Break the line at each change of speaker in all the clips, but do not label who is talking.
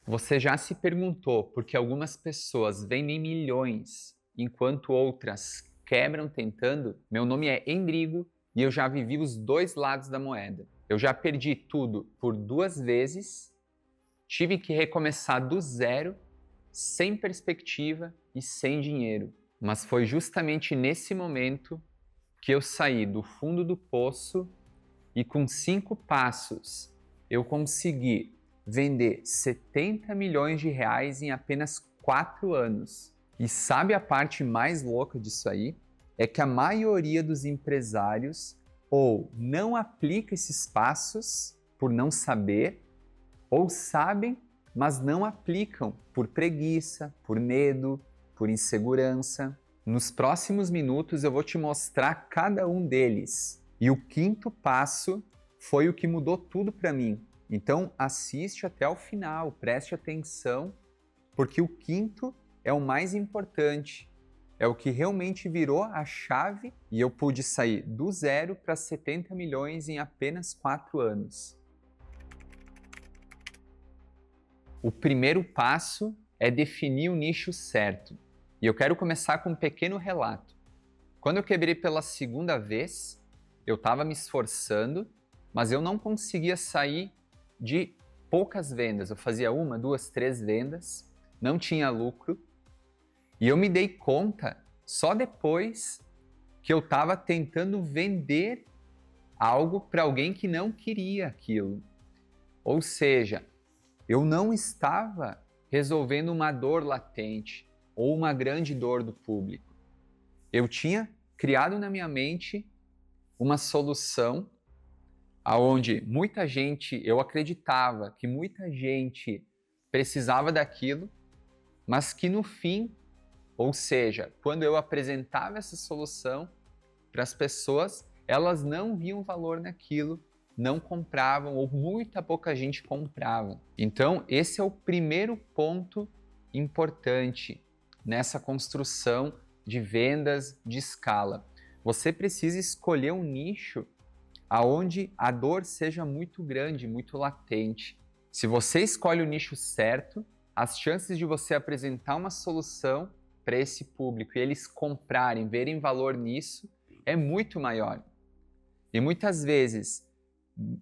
Você já se perguntou por que algumas pessoas vendem milhões enquanto outras quebram tentando? Meu nome é Endrigo e eu já vivi os dois lados da moeda. Eu já perdi tudo por duas vezes, tive que recomeçar do zero, sem perspectiva e sem dinheiro. Mas foi justamente nesse momento que eu saí do fundo do poço e com 5 passos eu consegui vender 70 milhões de reais em apenas 4 anos. E sabe a parte mais louca disso aí? É que a maioria dos empresários ou não aplica esses passos por não saber, ou sabem, mas não aplicam por preguiça, por medo, por insegurança. Nos próximos minutos eu vou te mostrar cada um deles. E o quinto passo foi o que mudou tudo para mim. Então assiste até o final, preste atenção, porque o quinto é o mais importante. É o que realmente virou a chave e eu pude sair do zero para 70 milhões em apenas 4 anos. O primeiro passo é definir o nicho certo. E eu quero começar com um pequeno relato. Quando eu quebrei pela segunda vez, eu estava me esforçando, mas eu não conseguia sair de poucas vendas. Eu fazia uma, duas, três vendas, não tinha lucro. E eu me dei conta só depois que eu estava tentando vender algo para alguém que não queria aquilo. Ou seja, eu não estava resolvendo uma dor latente ou uma grande dor do público. Eu tinha criado na minha mente uma solução aonde muita gente, eu acreditava que muita gente precisava daquilo, mas que no fim, ou seja, quando eu apresentava essa solução para as pessoas, elas não viam valor naquilo, não compravam ou muita pouca gente comprava. Então, esse é o primeiro ponto importante nessa construção de vendas de escala. Você precisa escolher um nicho aonde a dor seja muito grande, muito latente. Se você escolhe o nicho certo, as chances de você apresentar uma solução para esse público e eles comprarem, verem valor nisso, é muito maior. E muitas vezes,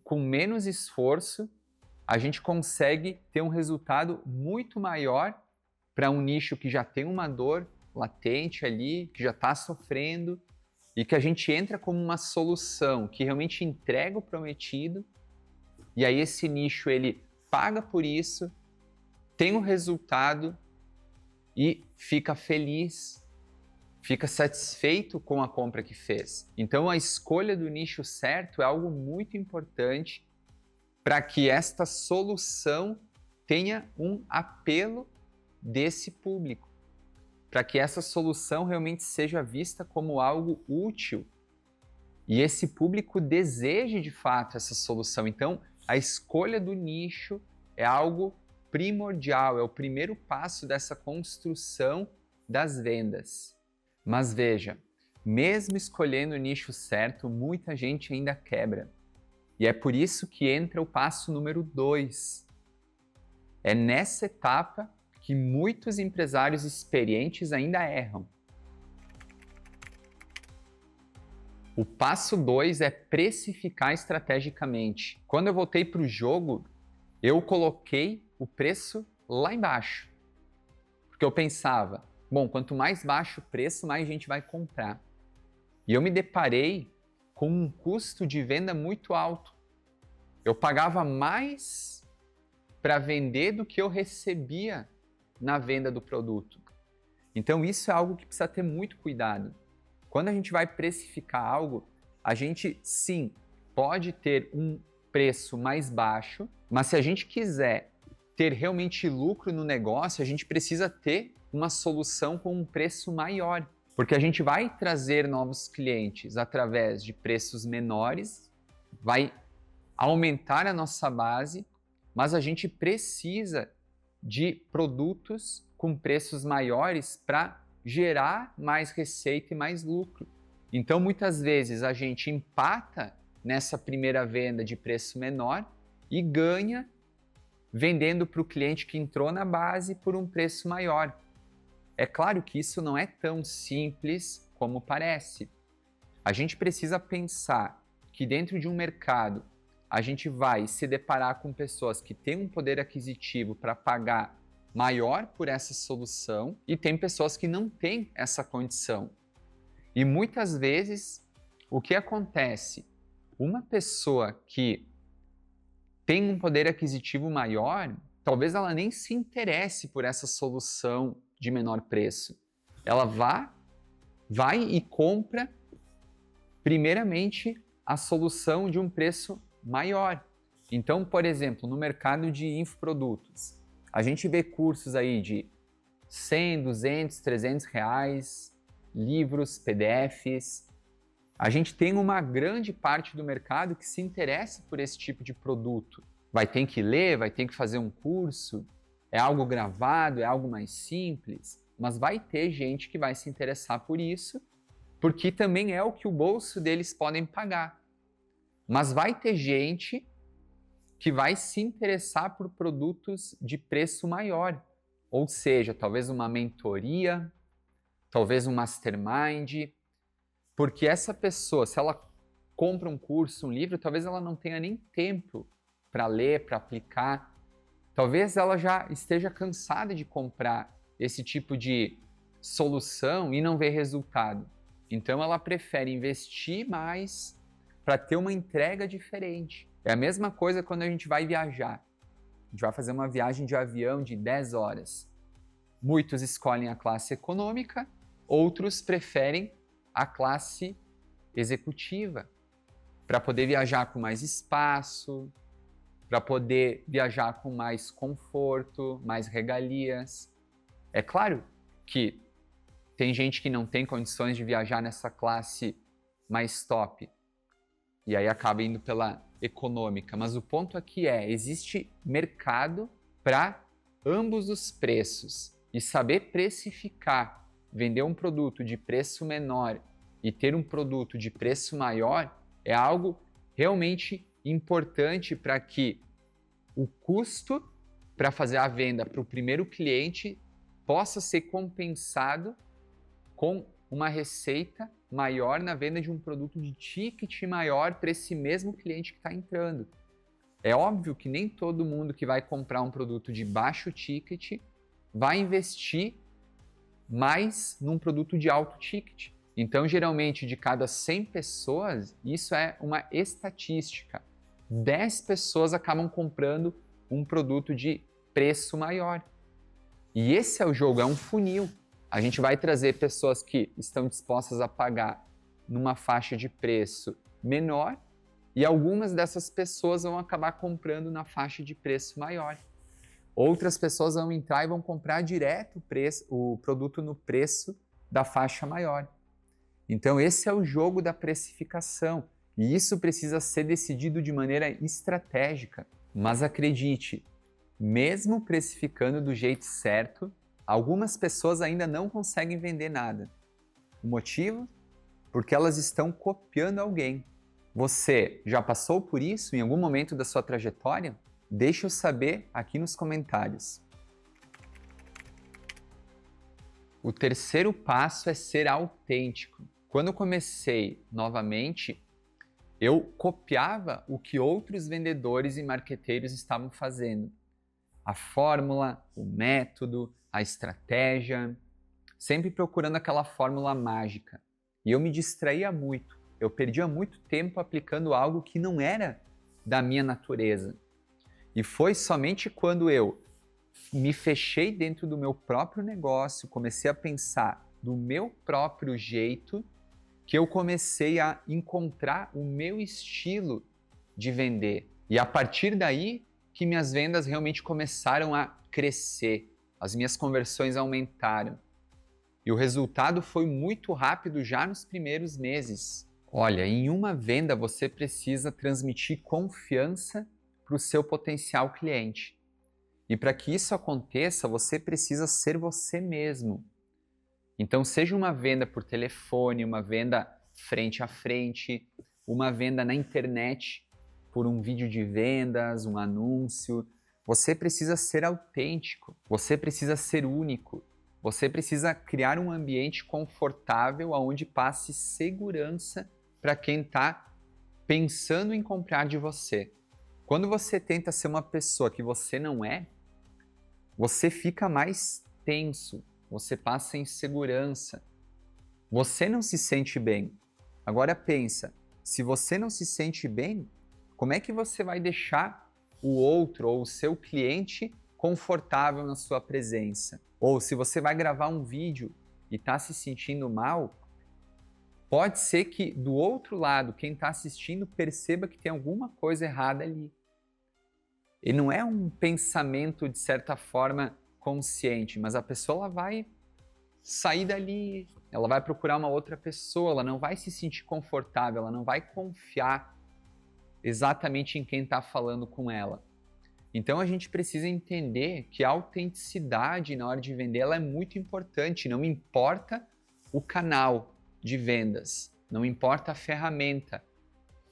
com menos esforço, a gente consegue ter um resultado muito maior para um nicho que já tem uma dor latente ali, que já está sofrendo, e que a gente entra como uma solução que realmente entrega o prometido, e aí esse nicho ele paga por isso, tem o resultado e fica feliz, fica satisfeito com a compra que fez. Então a escolha do nicho certo é algo muito importante para que esta solução tenha um apelo desse público, para que essa solução realmente seja vista como algo útil e esse público deseje de fato essa solução. Então, a escolha do nicho é algo primordial, é o primeiro passo dessa construção das vendas. Mas veja, mesmo escolhendo o nicho certo, muita gente ainda quebra. E é por isso que entra o passo número 2. É nessa etapa que muitos empresários experientes ainda erram. O passo 2 é precificar estrategicamente. Quando eu voltei para o jogo, eu coloquei o preço lá embaixo. Porque eu pensava, bom, quanto mais baixo o preço, mais gente vai comprar. E eu me deparei com um custo de venda muito alto. Eu pagava mais para vender do que eu recebia na venda do produto. Então isso é algo que precisa ter muito cuidado. Quando a gente vai precificar algo, a gente sim pode ter um preço mais baixo, mas se a gente quiser ter realmente lucro no negócio, a gente precisa ter uma solução com um preço maior, porque a gente vai trazer novos clientes através de preços menores, vai aumentar a nossa base, mas a gente precisa de produtos com preços maiores para gerar mais receita e mais lucro. Então, muitas vezes a gente empata nessa primeira venda de preço menor e ganha vendendo para o cliente que entrou na base por um preço maior. É claro que isso não é tão simples como parece. A gente precisa pensar que dentro de um mercado a gente vai se deparar com pessoas que têm um poder aquisitivo para pagar maior por essa solução e tem pessoas que não têm essa condição. E muitas vezes, o que acontece? Uma pessoa que tem um poder aquisitivo maior, talvez ela nem se interesse por essa solução de menor preço. Ela vai e compra, primeiramente, a solução de um preço maior. Então, por exemplo, no mercado de infoprodutos, a gente vê cursos aí de 100, 200, 300 reais, livros, PDFs. A gente tem uma grande parte do mercado que se interessa por esse tipo de produto. Vai ter que ler, vai ter que fazer um curso, é algo gravado, é algo mais simples, mas vai ter gente que vai se interessar por isso, porque também é o que o bolso deles podem pagar. Mas vai ter gente que vai se interessar por produtos de preço maior, ou seja, talvez uma mentoria, talvez um mastermind, porque essa pessoa, se ela compra um curso, um livro, talvez ela não tenha nem tempo para ler, para aplicar. Talvez ela já esteja cansada de comprar esse tipo de solução e não ver resultado. Então ela prefere investir mais para ter uma entrega diferente. É a mesma coisa quando a gente vai viajar. A gente vai fazer uma viagem de avião de 10 horas. Muitos escolhem a classe econômica, outros preferem a classe executiva, para poder viajar com mais espaço, para poder viajar com mais conforto, mais regalias. É claro que tem gente que não tem condições de viajar nessa classe mais top, e aí acaba indo pela econômica. Mas o ponto aqui é, existe mercado para ambos os preços, e saber precificar, vender um produto de preço menor e ter um produto de preço maior é algo realmente importante para que o custo para fazer a venda para o primeiro cliente possa ser compensado com uma receita maior na venda de um produto de ticket maior para esse mesmo cliente que está entrando. É óbvio que nem todo mundo que vai comprar um produto de baixo ticket vai investir mais num produto de alto ticket. Então, geralmente, de cada 100 pessoas, isso é uma estatística. 10 pessoas acabam comprando um produto de preço maior. E esse é o jogo, é um funil. A gente vai trazer pessoas que estão dispostas a pagar numa faixa de preço menor e algumas dessas pessoas vão acabar comprando na faixa de preço maior. Outras pessoas vão entrar e vão comprar direto o produto no preço da faixa maior. Então esse é o jogo da precificação e isso precisa ser decidido de maneira estratégica. Mas acredite, mesmo precificando do jeito certo, algumas pessoas ainda não conseguem vender nada. O motivo? Porque elas estão copiando alguém. Você já passou por isso em algum momento da sua trajetória? Deixe eu saber aqui nos comentários. O terceiro passo é ser autêntico. Quando eu comecei novamente, eu copiava o que outros vendedores e marqueteiros estavam fazendo. A fórmula, o método, a estratégia, sempre procurando aquela fórmula mágica. E eu me distraía muito, eu perdia muito tempo aplicando algo que não era da minha natureza. E foi somente quando eu me fechei dentro do meu próprio negócio, comecei a pensar do meu próprio jeito, que eu comecei a encontrar o meu estilo de vender. E a partir daí que minhas vendas realmente começaram a crescer, as minhas conversões aumentaram. E o resultado foi muito rápido já nos primeiros meses. Olha, em uma venda você precisa transmitir confiança para o seu potencial cliente. E para que isso aconteça, você precisa ser você mesmo. Então, seja uma venda por telefone, uma venda frente a frente, uma venda na internet, por um vídeo de vendas, um anúncio, Você precisa ser autêntico, você precisa ser único, você precisa criar um ambiente confortável onde passe segurança para quem está pensando em comprar de você. Quando você tenta ser uma pessoa que você não é, você fica mais tenso, você passa insegurança, você não se sente bem. Agora pensa, se você não se sente bem, como é que você vai deixar o outro ou o seu cliente confortável na sua presença? Ou se você vai gravar um vídeo e está se sentindo mal, pode ser que do outro lado, quem está assistindo perceba que tem alguma coisa errada ali. E não é um pensamento, de certa forma, consciente, mas a pessoa ela vai sair dali, ela vai procurar uma outra pessoa, ela não vai se sentir confortável, ela não vai confiar exatamente em quem está falando com ela. Então a gente precisa entender que a autenticidade na hora de vender ela é muito importante, não importa o canal de vendas, não importa a ferramenta,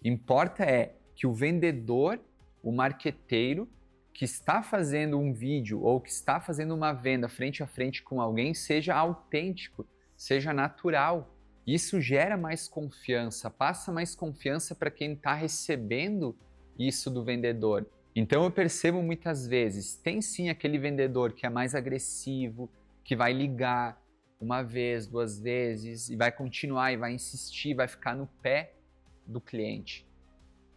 importa é que o vendedor, o marqueteiro, que está fazendo um vídeo ou que está fazendo uma venda frente a frente com alguém, seja autêntico, seja natural. Isso gera mais confiança, passa mais confiança para quem está recebendo isso do vendedor. Então eu percebo muitas vezes, tem sim aquele vendedor que é mais agressivo, que vai ligar uma vez, duas vezes, e vai continuar, e vai insistir, vai ficar no pé do cliente.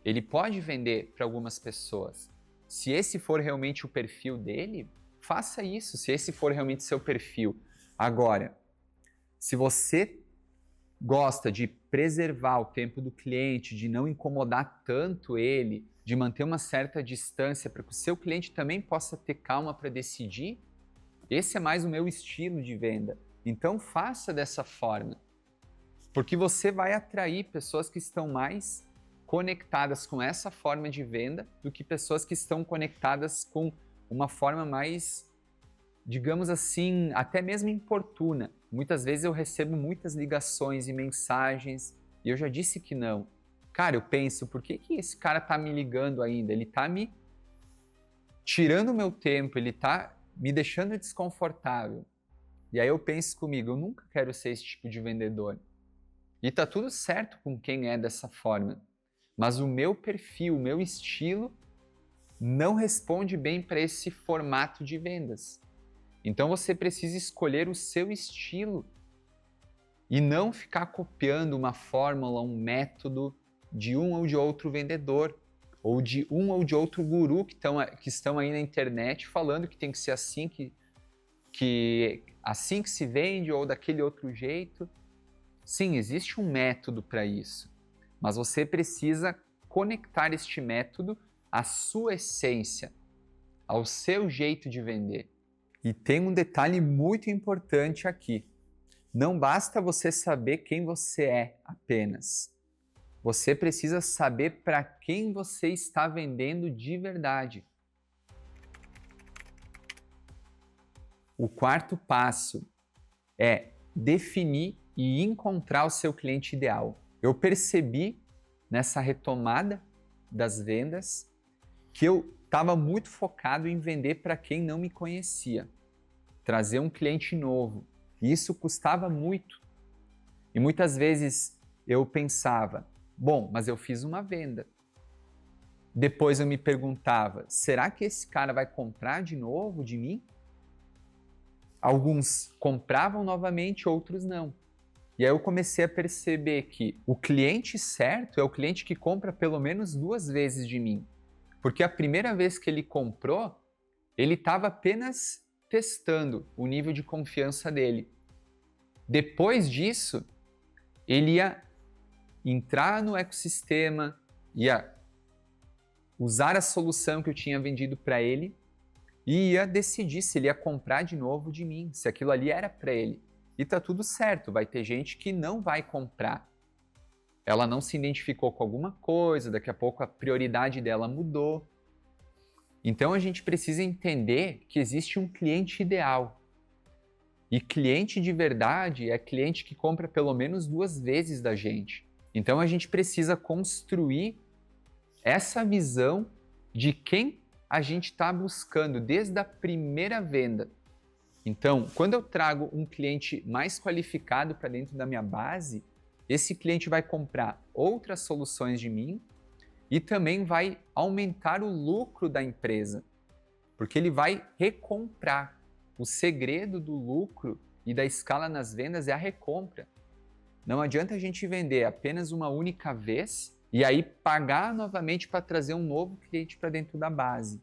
Ele pode vender para algumas pessoas. Se esse for realmente o perfil dele, faça isso, se esse for realmente seu perfil. Agora, se você gosta de preservar o tempo do cliente, de não incomodar tanto ele, de manter uma certa distância para que o seu cliente também possa ter calma para decidir, esse é mais o meu estilo de venda. Então faça dessa forma, porque você vai atrair pessoas que estão mais conectadas com essa forma de venda do que pessoas que estão conectadas com uma forma mais, digamos assim, até mesmo importuna. Muitas vezes eu recebo muitas ligações e mensagens e eu já disse que não. Cara, eu penso, por que esse cara tá me ligando ainda? Ele tá me tirando o meu tempo, ele tá me deixando desconfortável. E aí eu penso comigo, eu nunca quero ser esse tipo de vendedor. E tá tudo certo com quem é dessa forma. Mas o meu perfil, o meu estilo não responde bem para esse formato de vendas. Então você precisa escolher o seu estilo e não ficar copiando uma fórmula, um método de um ou de outro vendedor ou de um ou de outro guru que estão aí na internet falando que tem que ser assim assim que se vende ou daquele outro jeito. Sim, existe um método para isso, mas você precisa conectar este método à sua essência, ao seu jeito de vender. E tem um detalhe muito importante aqui. Não basta você saber quem você é apenas. Você precisa saber para quem você está vendendo de verdade. O quarto passo é definir e encontrar o seu cliente ideal. Eu percebi nessa retomada das vendas que eu estava muito focado em vender para quem não me conhecia, trazer um cliente novo. E isso custava muito. E muitas vezes eu pensava, bom, mas eu fiz uma venda. Depois eu me perguntava, será que esse cara vai comprar de novo de mim? Alguns compravam novamente, outros não. E aí eu comecei a perceber que o cliente certo é o cliente que compra pelo menos 2 vezes de mim. Porque a primeira vez que ele comprou, ele estava apenas testando o nível de confiança dele. Depois disso, ele ia entrar no ecossistema, ia usar a solução que eu tinha vendido para ele e ia decidir se ele ia comprar de novo de mim, se aquilo ali era para ele. E tá tudo certo, vai ter gente que não vai comprar. Ela não se identificou com alguma coisa, daqui a pouco a prioridade dela mudou. Então a gente precisa entender que existe um cliente ideal. E cliente de verdade é cliente que compra pelo menos 2 vezes da gente. Então a gente precisa construir essa visão de quem a gente está buscando desde a primeira venda. Então, quando eu trago um cliente mais qualificado para dentro da minha base, esse cliente vai comprar outras soluções de mim e também vai aumentar o lucro da empresa, porque ele vai recomprar. O segredo do lucro e da escala nas vendas é a recompra. Não adianta a gente vender apenas uma única vez e aí pagar novamente para trazer um novo cliente para dentro da base.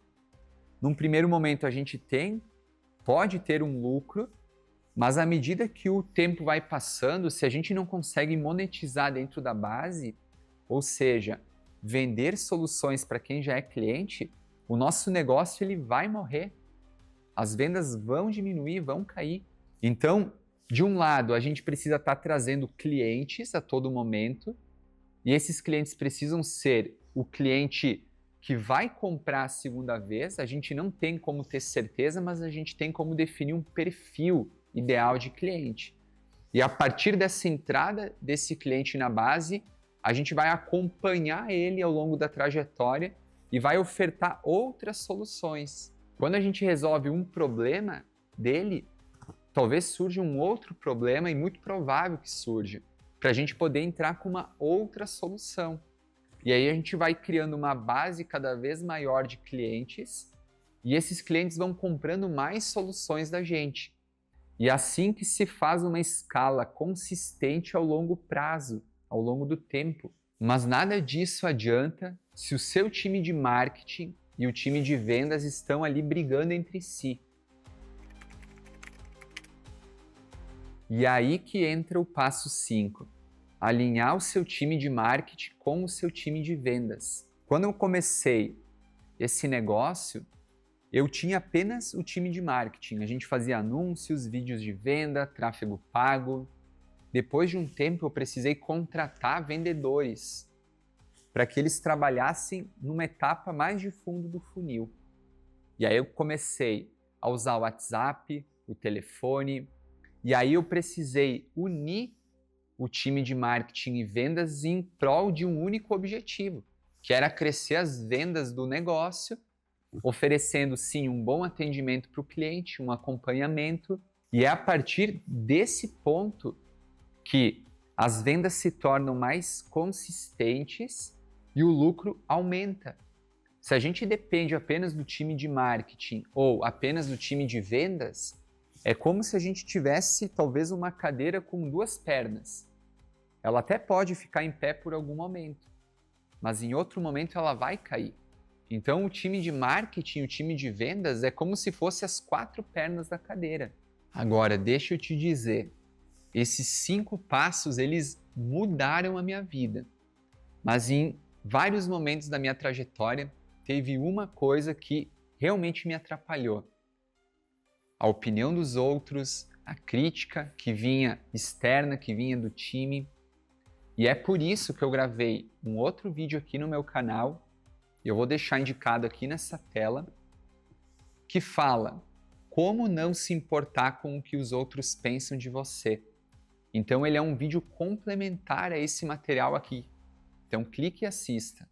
Num primeiro momento a gente pode ter um lucro, mas à medida que o tempo vai passando, se a gente não consegue monetizar dentro da base, ou seja, vender soluções para quem já é cliente, o nosso negócio ele vai morrer. As vendas vão diminuir, vão cair. Então, de um lado, a gente precisa estar trazendo clientes a todo momento, e esses clientes precisam ser o cliente que vai comprar a segunda vez. A gente não tem como ter certeza, mas a gente tem como definir um perfil ideal de cliente. E a partir dessa entrada desse cliente na base, a gente vai acompanhar ele ao longo da trajetória e vai ofertar outras soluções. Quando a gente resolve um problema dele, talvez surja um outro problema, e muito provável que surja, para a gente poder entrar com uma outra solução. E aí a gente vai criando uma base cada vez maior de clientes, e esses clientes vão comprando mais soluções da gente. E é assim que se faz uma escala consistente ao longo prazo, ao longo do tempo. Mas nada disso adianta se o seu time de marketing e o time de vendas estão ali brigando entre si. E aí que entra o passo 5. Alinhar o seu time de marketing com o seu time de vendas. Quando eu comecei esse negócio, eu tinha apenas o time de marketing. A gente fazia anúncios, vídeos de venda, tráfego pago. Depois de um tempo, eu precisei contratar vendedores para que eles trabalhassem numa etapa mais de fundo do funil. E aí eu comecei a usar o WhatsApp, o telefone, e aí eu precisei unir o time de marketing e vendas em prol de um único objetivo, que era crescer as vendas do negócio, oferecendo sim um bom atendimento para o cliente, um acompanhamento, e é a partir desse ponto que as vendas se tornam mais consistentes e o lucro aumenta. Se a gente depende apenas do time de marketing ou apenas do time de vendas, é como se a gente tivesse talvez uma cadeira com duas pernas. Ela até pode ficar em pé por algum momento, mas em outro momento ela vai cair. Então o time de marketing e o time de vendas é como se fossem as 4 pernas da cadeira. Agora, deixa eu te dizer, esses 5 passos, eles mudaram a minha vida. Mas em vários momentos da minha trajetória, teve uma coisa que realmente me atrapalhou. A opinião dos outros, a crítica que vinha externa, que vinha do time. E é por isso que eu gravei um outro vídeo aqui no meu canal, eu vou deixar indicado aqui nessa tela, que fala como não se importar com o que os outros pensam de você. Então ele é um vídeo complementar a esse material aqui. Então clique e assista.